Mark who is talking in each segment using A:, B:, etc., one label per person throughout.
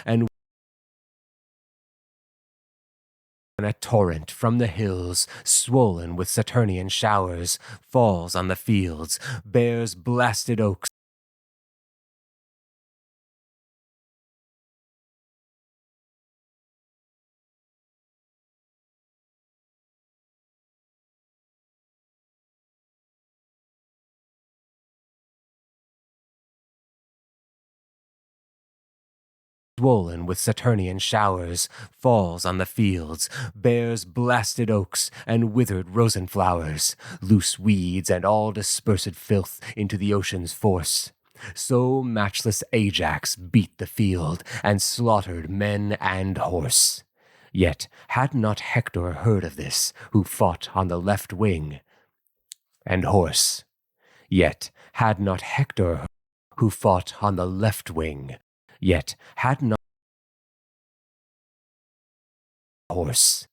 A: and a torrent from the hills, swollen with Saturnian showers, falls on the fields, bears blasted oaks, swollen with Saturnian showers, falls on the fields, bears blasted oaks and withered rosen flowers, loose weeds and all dispersed filth into the ocean's force. So matchless Ajax beat the field and slaughtered men and horse. Yet had not Hector heard of this, who fought on the left wing and horse. Yet had not Hector who fought on the left wing, yet had not horse.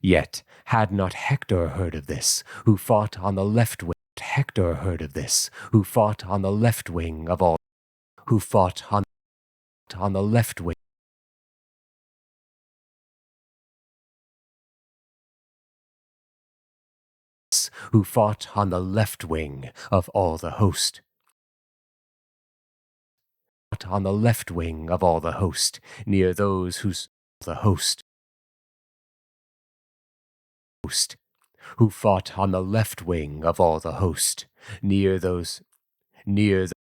A: Yet had not Hector heard of this, who fought on the left wing. Hector heard of this, who fought on the left wing of all, who fought on the left wing. Who fought on the left wing of all the host. On the left wing of all the host, near those whose the host. Who fought on the left wing of all the host, near those, near the,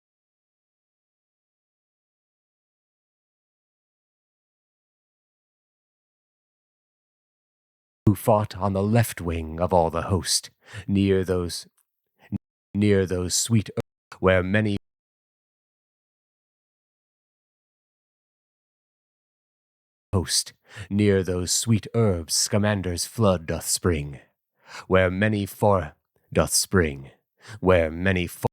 A: who fought on the left wing of all the host, near those sweet earths where many host, near those sweet herbs Scamander's flood doth spring, where many for doth spring, where many for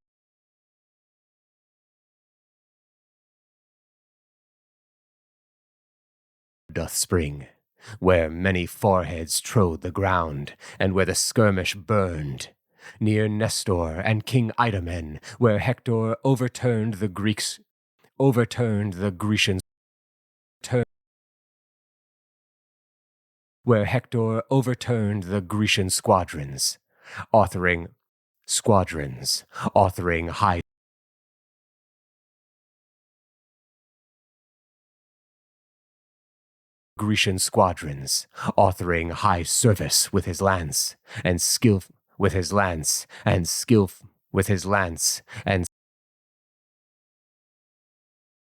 A: doth spring, where many foreheads trode the ground, and where the skirmish burned, near Nestor and King Idomen, where Hector overturned the Grecians, where Hector overturned the Grecian squadrons, authoring high Grecian squadrons, authoring high service with his lance, and skill with his lance, and skill with his lance, and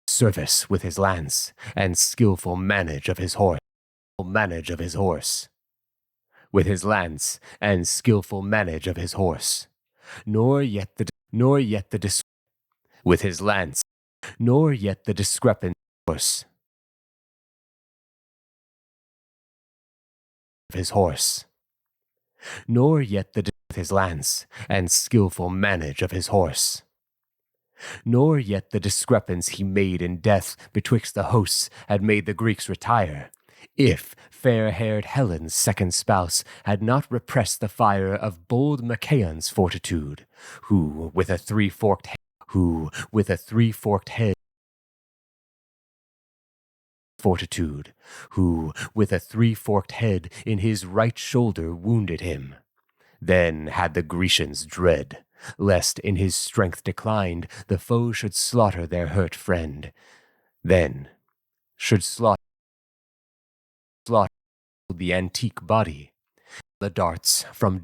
A: service with his lance, and skillful manage of his horse. With his lance and skillful manage of his horse, nor yet the with his lance, nor yet the discrepant horse of his horse, nor yet the with his lance and skillful manage of his horse. Nor yet the discrepance he made in death betwixt the hosts had made the Greeks retire, if fair-haired Helen's second spouse had not repressed the fire of bold Machaon's fortitude, who with a three-forked head in his right shoulder wounded him. Then had the Grecians dread, lest in his strength declined the foe should slaughter their hurt friend. Then should slaughter the antique body, the darts from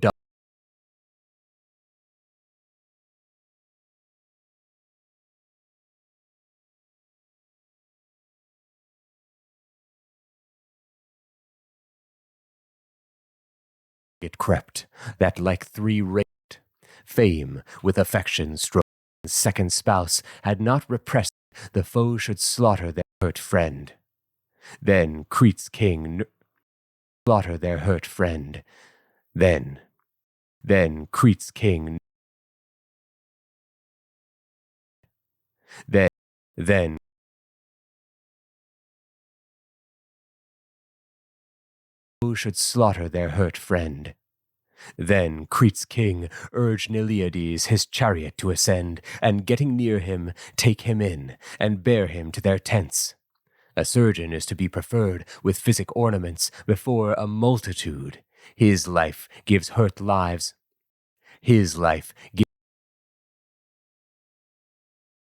A: it crept, that like three raked, fame with affection strove. Second spouse had not repressed, the foe should slaughter their hurt friend. Then Crete's king slaughter their hurt friend. Then Crete's king. Then should slaughter their hurt friend. Then Crete's king urged Iliades his chariot to ascend, and getting near him, take him in, and bear him to their tents. A surgeon is to be preferred with physic ornaments before a multitude. His life gives hurt lives. His life gives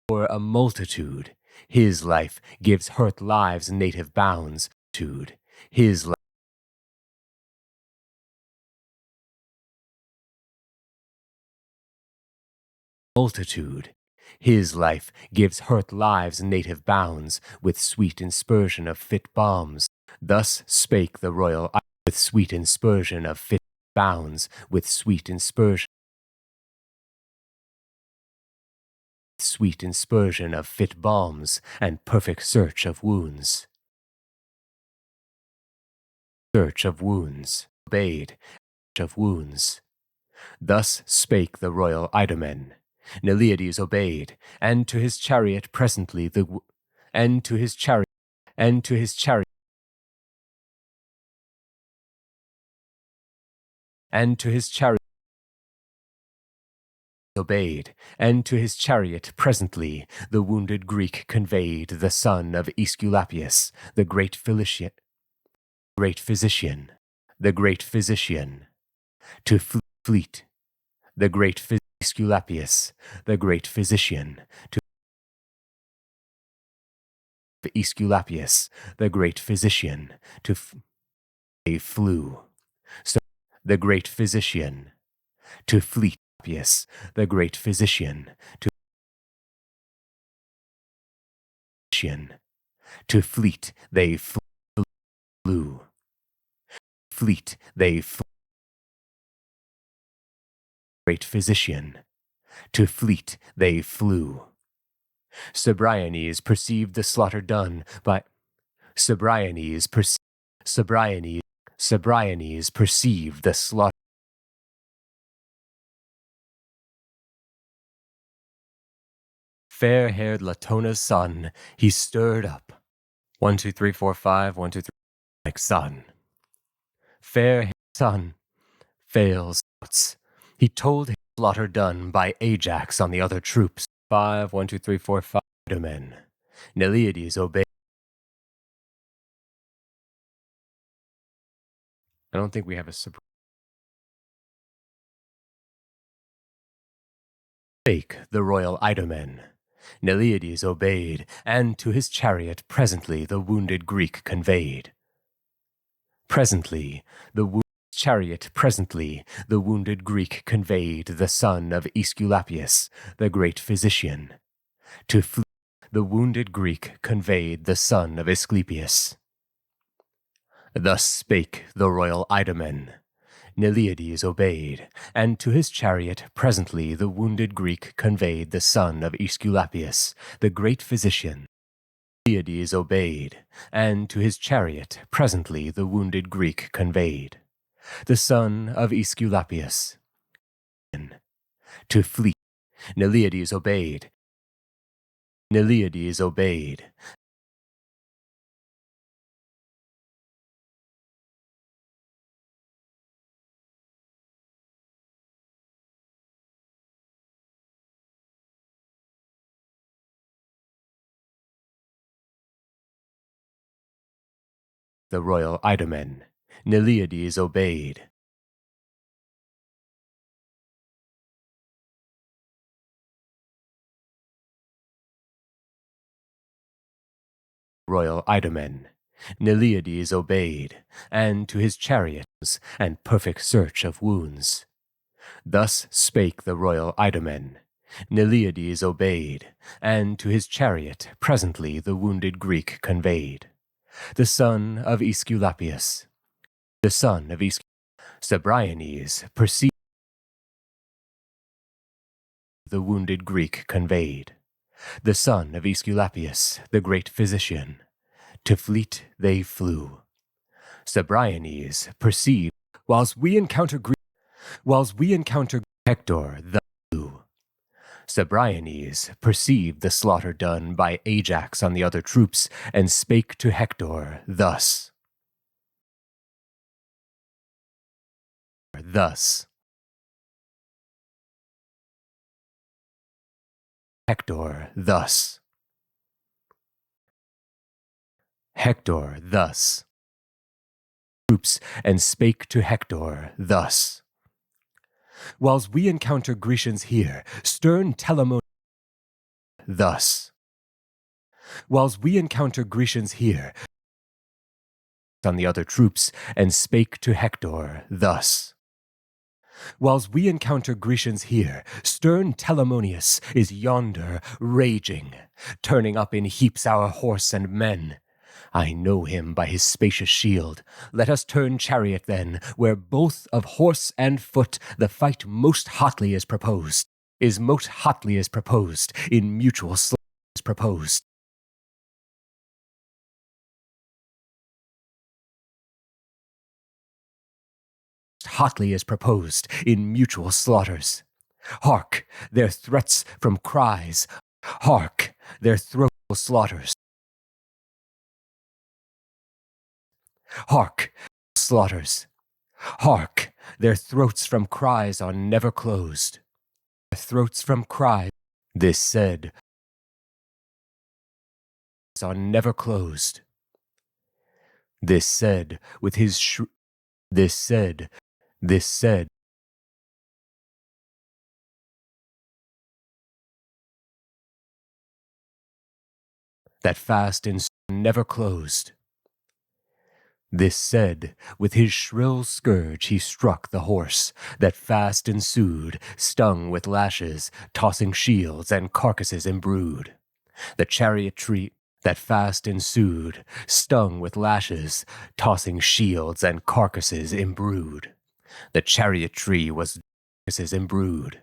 A: for a multitude. His life gives hurt lives native bounds. His life multitude. His life gives hurt lives native bounds with sweet inspersion of fit balms. Thus spake the royal with sweet inspersion of fit bounds with sweet inspersion of fit balms and perfect search of wounds. Search of wounds. Obeyed. Of wounds. Thus spake the royal Idomen. Iliad obeyed, and to his chariot presently and to his chariot obeyed, and to his chariot presently the wounded Greek conveyed the son of Aesculapius, the great physician, to fleet, the great Aesculapius, the great physician, to Aesculapius, the great physician, to they flew. So the great physician, to fleet, the great physician, to fleet they flew. Fleet they flew. Great physician, to fleet they flew. Cebriones perceived the slaughter done by Cebriones perceived the slaughter. Fair-haired Latona's son, he stirred up. 1, 2, 3, 4, 5, 1, 2, 3, like son. Fair-haired son, fails. He told his slaughter done by Ajax on the other troops. 5, 1, 2, 3, 4, 5 men. Iliad obeyed. I don't think we have a surprise. Spake the royal Idomen. Iliad obeyed, and to his chariot presently the wounded Greek conveyed. Presently the wounded Greek conveyed the son of Aesculapius, the great physician. To flee, the wounded Greek conveyed the son of Asclepius. Thus spake the royal Idomen. Iliad obeyed, and to his chariot presently the wounded Greek conveyed the son of Aesculapius, the great physician. Iliad obeyed, and to his chariot presently the wounded Greek conveyed the son of Aesculapius. To flee, Iliad obeyed. Iliad obeyed. The royal Idomen. Iliad obeyed. Royal Idomen. Iliad obeyed, and to his chariots and perfect search of wounds. Thus spake the royal Idomen. Iliad obeyed, and to his chariot presently the wounded Greek conveyed the son of Aesculapius. The son of Cebriones perceived the wounded Greek conveyed the son of Aesculapius, the great physician. To fleet they flew. Cebriones perceived, whilst we encounter Hector the flew. Cebriones perceived the slaughter done by Ajax on the other troops, and spake to Hector thus. Hector thus. Hector thus. Troops and spake to Hector thus. Whiles we encounter Grecians here, stern Telamonius thus. Whiles we encounter Grecians here, on the other troops, and spake to Hector thus. Whiles we encounter Grecians here, stern Telamonius is yonder raging, turning up in heaps our horse and men. I know him by his spacious shield. Let us turn chariot then, where both of horse and foot the fight most hotly is proposed, in mutual slaughter is proposed. Hotly is proposed in mutual slaughters. Hark, their threats from cries. Hark, their throat slaughters. Hark, slaughters. Hark, their throats from cries are never closed. Their throats from cries, this said, are never closed. This said, with his this said, that fast and never closed. This said, with his shrill scourge he struck the horse, that fast ensued, stung with lashes, tossing shields and carcasses embrued. The chariot tree that fast ensued, stung with lashes, tossing shields and carcasses embrued. The chariot tree was carcasses embrued.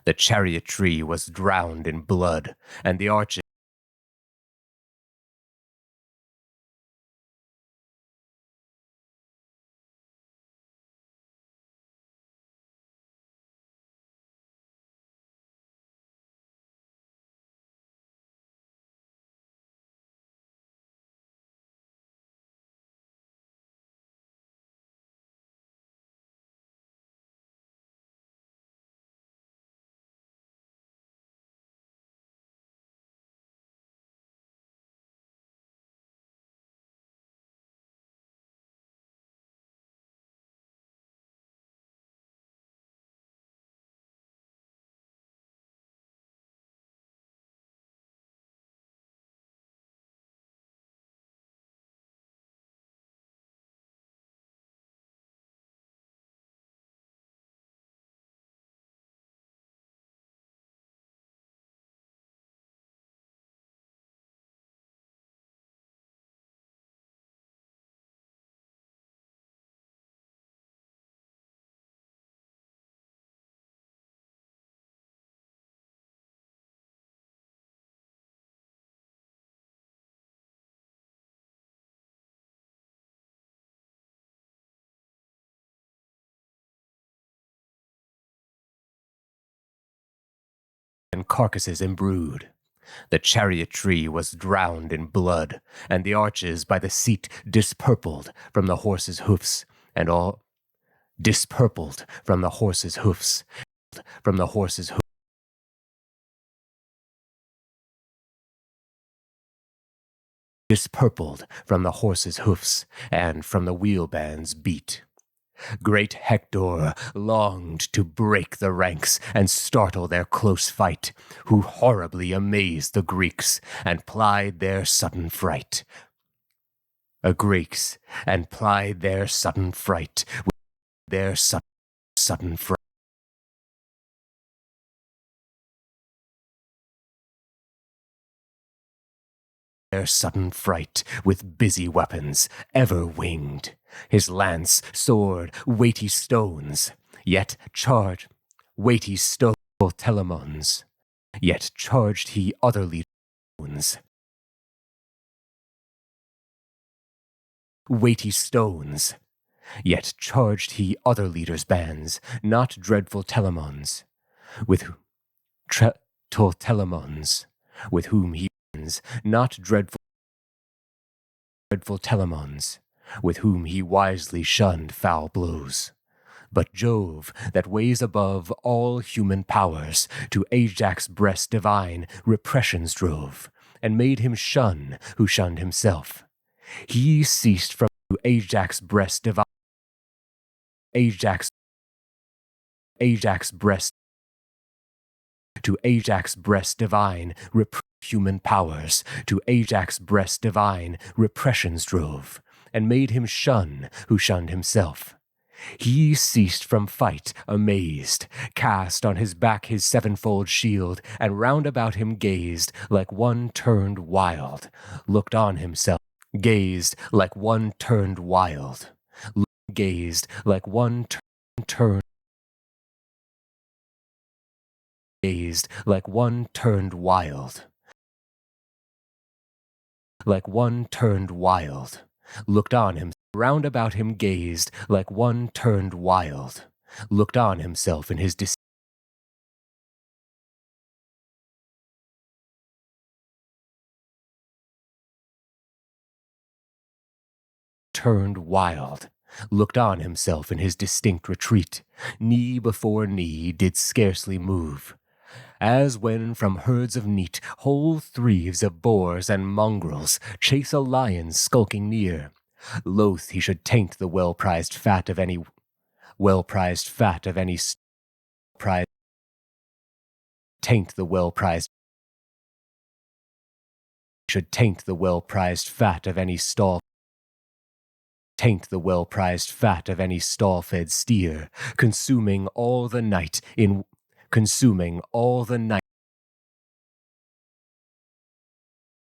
A: The chariot tree was drowned in blood, and the arches and carcasses embrued. The chariot tree was drowned in blood, and the arches by the seat dispurpled from the horse's hoofs, and all dispurpled from the horse's hoofs, from the horse's hoofs. Dispurpled from the horse's hoofs, and from the wheelbands beat. Great Hector longed to break the ranks and startle their close fight, who horribly amazed the Greeks and plied their sudden fright. Greeks and plied their sudden fright with their sudden fright. Their sudden fright with busy weapons, ever winged, his lance, sword, weighty stones, yet charged, weighty stone Telamons, yet charged he other leaders, weighty stones, yet charged he other leaders' bands, not dreadful Telamons, with Telamons, with whom he not dreadful Telamons, with whom he wisely shunned foul blows. But Jove, that weighs above all human powers, to Ajax' breast divine repressions drove, and made him shun who shunned himself. He ceased from Ajax breast divine. Ajax breast to Ajax breast divine, human powers, to Ajax breast divine, repressions drove, and made him shun who shunned himself. He ceased from fight, amazed, cast on his back his sevenfold shield, and round about him gazed like one turned wild, looked on himself, gazed like one turned wild, gazed like one turned, gazed like one turned wild, like one turned wild, looked on him, round about him gazed like one turned wild, looked on himself in his turned wild, looked on himself in his distinct retreat, knee before knee did scarcely move, as when from herds of neat whole threaves of boars and mongrels chase a lion skulking near, loath he should taint the well-prized fat of any prize, taint the well-prized should taint the well-prized fat of any stall, taint the well-prized fat of any stall-fed steer, consuming all the night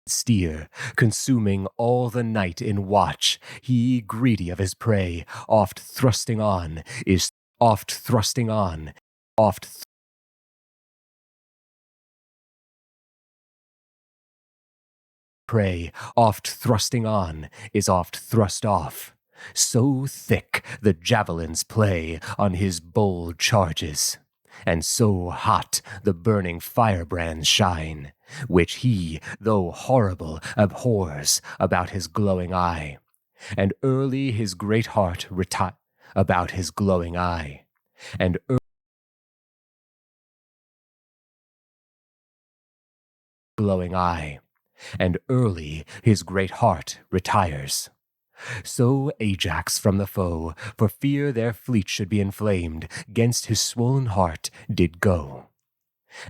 A: steer, consuming all the night in watch, he greedy of his prey, oft thrusting on, prey, oft thrusting on, is oft thrust off. So thick the javelins play on his bold charges, and so hot the burning firebrands shine, which he, though horrible, abhors about his glowing eye, and early his great heart about his glowing eye, and glowing eye, and early his great heart retires. So Ajax from the foe, for fear their fleet should be inflamed, 'gainst his swollen heart did go.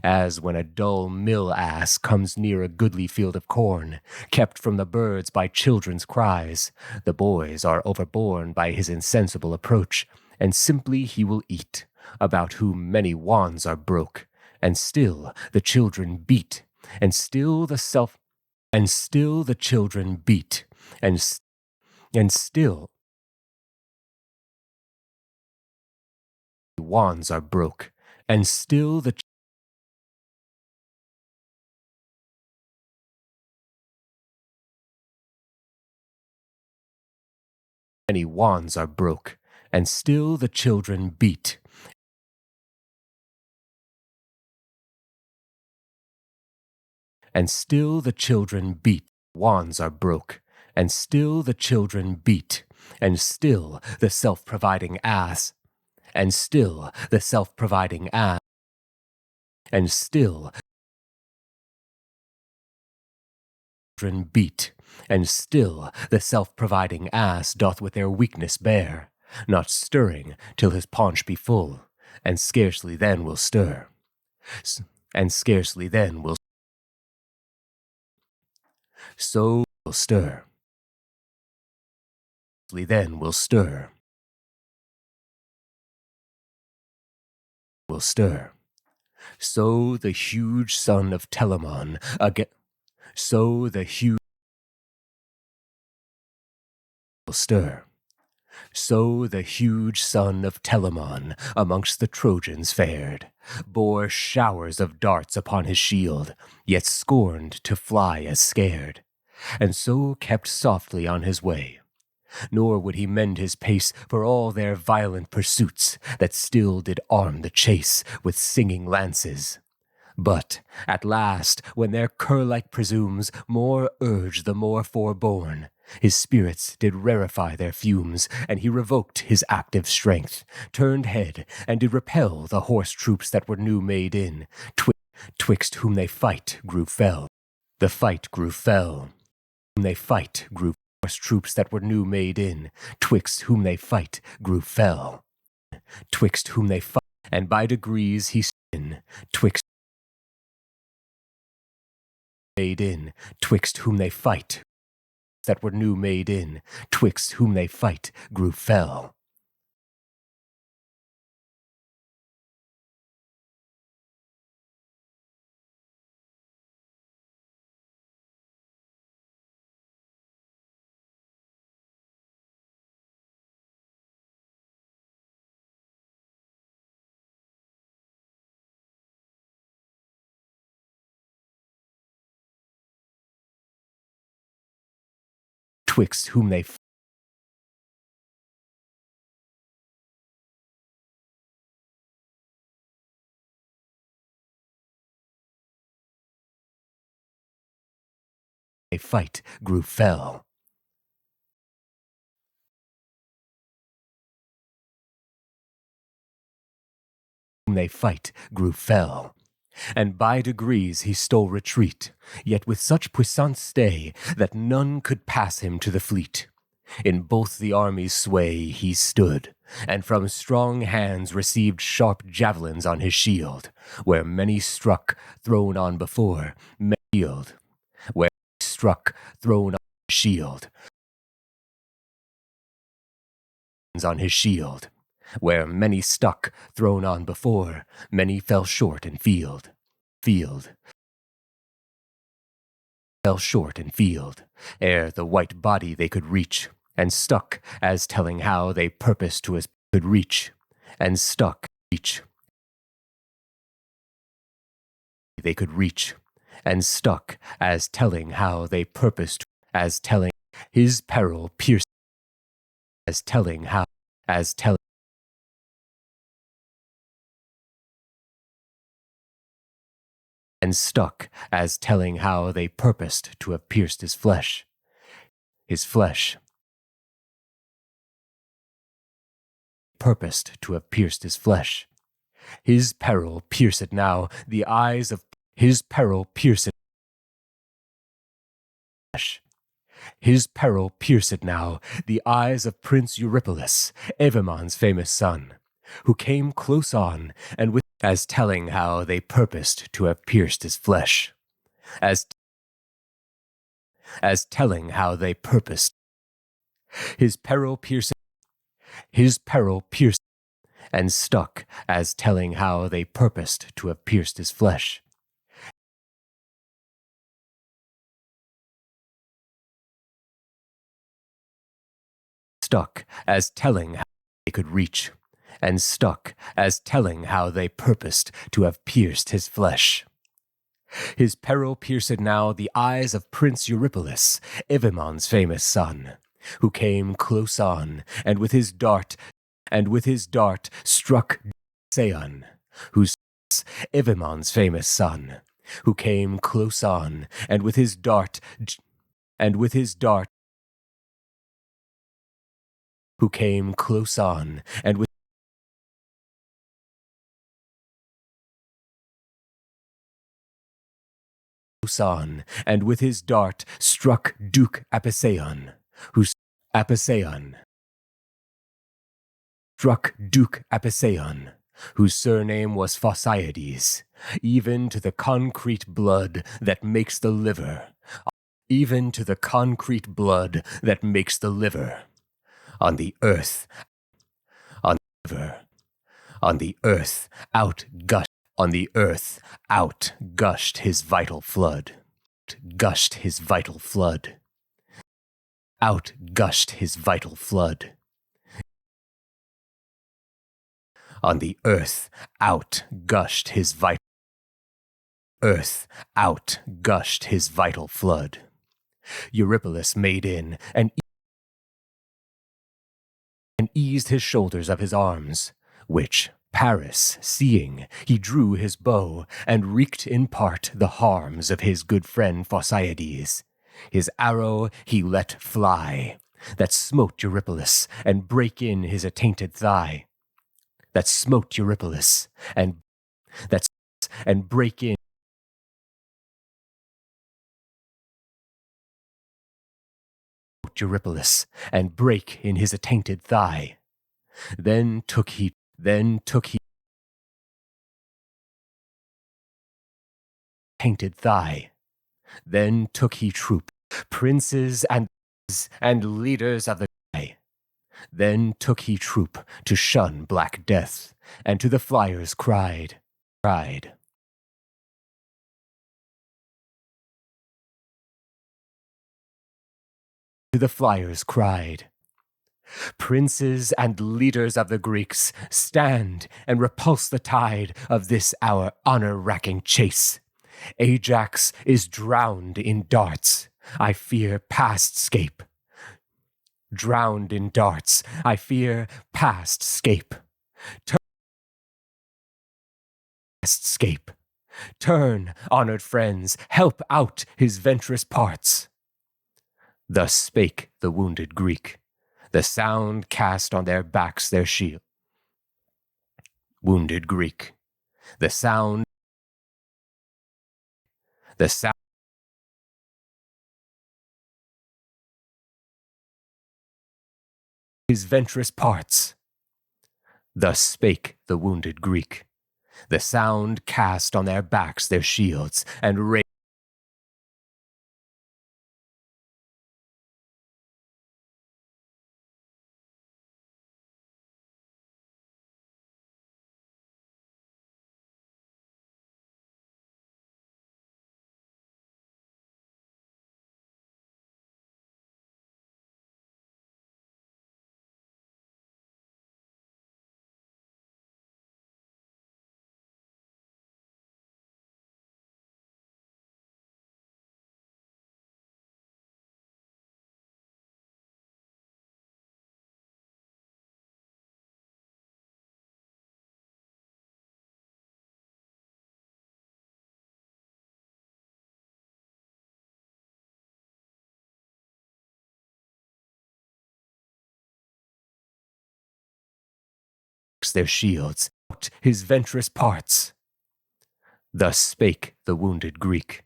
A: As when a dull mill ass comes near a goodly field of corn, kept from the birds by children's cries, the boys are overborne by his insensible approach, and simply he will eat, about whom many wands are broke, and still the children beat, and still the children beat, and still wands are broke, and still the many wands are broke, and still the children beat, and still the children beat, wands are broke, and still the children beat, and still the self-providing ass, and still the self-providing ass, and still children beat, and still the self-providing ass doth with their weakness bear, not stirring till his paunch be full, and scarcely then will stir, and scarcely then will so will stir, then will stir, will stir. So the huge son of Telamon again, so the huge will stir. So the huge son of Telamon amongst the Trojans fared, bore showers of darts upon his shield, yet scorned to fly as scared, and so kept softly on his way. Nor would he mend his pace for all their violent pursuits that still did arm the chase with singing lances. But at last, when their cur-like presumes more urge the more forborne, his spirits did rarefy their fumes, and he revoked his active strength, turned head, and did repel the horse troops that were new made in, twixt whom they fight grew fell. The fight grew fell. Whom they fight grew troops that were new made in, twixt whom they fight, grew fell. Twixt whom they fight, and by degrees he in, twixt made in, twixt whom they fight, that were new made in, twixt whom they fight, grew fell. Twixt whom they fight grew fell. Whom they fight grew fell. And by degrees he stole retreat, yet with such puissant stay that none could pass him to the fleet. In both the army's sway he stood, and from strong hands received sharp javelins on his shield, where many struck, thrown on before, many shield, where struck, thrown on his shield, on his shield. Where many stuck, thrown on before, many fell short in field. Fell short in field, ere the white body they could reach, and stuck, as telling how they purposed to as could reach, and stuck, reach. They could reach, and stuck, as telling how they purposed, as telling his peril pierced, as telling how, as telling. And stuck, as telling how they purposed to have pierced his flesh. Purposed to have pierced his flesh. His peril pierced now the eyes of his peril pierced. His peril pierced now the eyes of Prince Eurypylus, Evamon's famous son, who came close on, and with as telling how they purposed to have pierced his flesh, as telling how they purposed. His peril pierced, and stuck, as telling how they purposed to have pierced his flesh. Stuck, as telling how they could reach, and stuck, as telling how they purposed to have pierced his flesh. His peril pierced now the eyes of Prince Eurypylus, Evamon's famous son, who came close on, and with his dart struck Seon, whose Evamon's famous son, who came close on, and with his dart, who came close on, and with on, and with his dart struck Duke Apisaon, whose surname was Phociades, even to the concrete blood that makes the liver, on the earth, out gushed his vital flood. Out gushed his vital flood. On the earth, out gushed his vital flood. Eurypylus made in and eased his shoulders of his arms, which Paris, seeing, he drew his bow, and wreaked in part the harms of his good friend Phociades. His arrow he let fly, that smote Eurypylus, and brake in his attainted thigh. That smote Eurypylus, and brake in Eurypylus, and brake in his attainted thigh. Then took he tainted thigh. Then took he troop, princes and leaders of the day. Then took he troop to shun black death, and to the flyers cried. To the flyers cried, Princes and leaders of the Greeks, stand and repulse the tide of this our honor-racking chase. Ajax is drowned in darts, I fear past scape. Drowned in darts, I fear past scape. Turn, honored friends, help out his venturous parts. Thus spake the wounded Greek. The sound cast on their backs their shield. Wounded Greek. The sound his venturous parts. Thus spake the wounded Greek. The sound cast on their backs their shields, and raised their shields, his venturous parts. Thus spake the wounded Greek.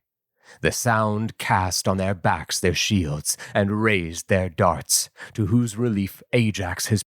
A: The sound cast on their backs their shields, and raised their darts, to whose relief Ajax his